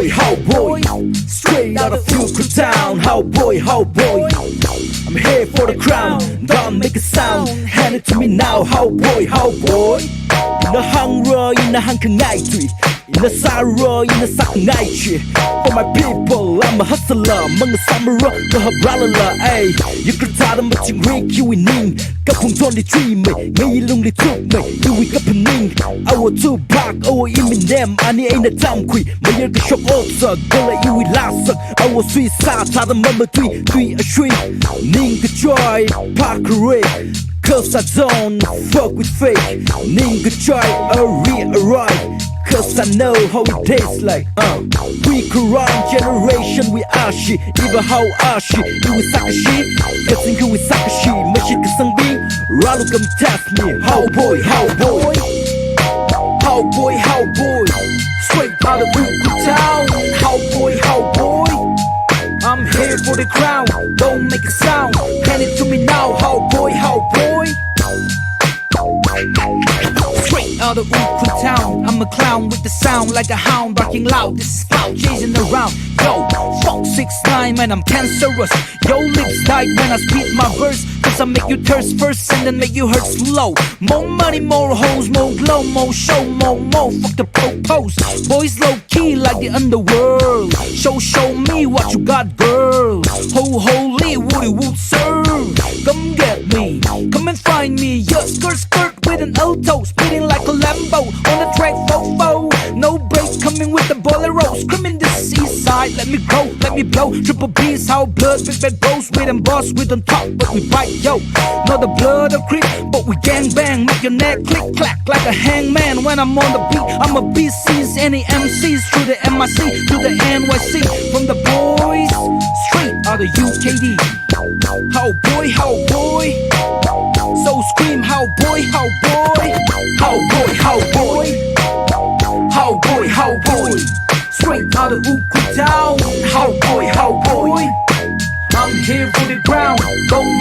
Haokui, straight out of Fuku Town. Haokui, I'm here for the crown. Don't make a sound, hand it to me now. Haokui, in the hunger, in the hunger night tree, in the sorrow, in the suck night tree. For my people, I'm a hustler, mga samurai, kahabralala, ay. You could tell them what you break, you winning. Kapung Tony Tree, may ilong li tuk, may iwi kapaning. Our Tupac, our Eminem, ani ay na tangkhul. Mayer ka shop also, gala iwi lasak. Our suicide, tada mama tui a shriek. Ning ka joy, park away. Cause I don't fuck with fake. Ning ka joy, alright. Cause I know how it tastes like. We Quran generation, we ashi. Even how ashi, iwi sakashi. Getting who we sakashi, mashit ka sangbi. Ralu come test me. Haokui, straight out of Fuku Town. Haokui, I'm here for the crown. Don't make a sound, hand it to me now. Haokui, straight out of Fuku Town. I'm a clown with the sound like a hound barking loud. This is foul, chasing around. Yo, fuck 6ix9ine, man, I'm cancerous. Yo, lips died when I speak my verse. Cause I make you thirst first and then make you hurt slow. More money, more hoes, more glow, more show, more. Fuck the propose. Boys low key like the underworld. Show me what you got, girl. Holy, woody would serve. Come get me, come and find me. Yeah, skirt with an alto, speeding like a Lambo on the track, fofo. No brakes, coming with the bolero. Screaming this east side, let me go, let me blow. Triple B's, how blood, big bad bros. We them boss, we don't talk, but we bite, yo. Not the blood of creep, but we gang bang. Make your neck click clack like a hangman. When I'm on the beat, I'm a BC's, any MC's. Through the MIC, to the NYC. From the boys, straight out of UKD. Haokui, so scream Haokui, straight out of Fuku Town. Haokui, I'm here for the ground. Don't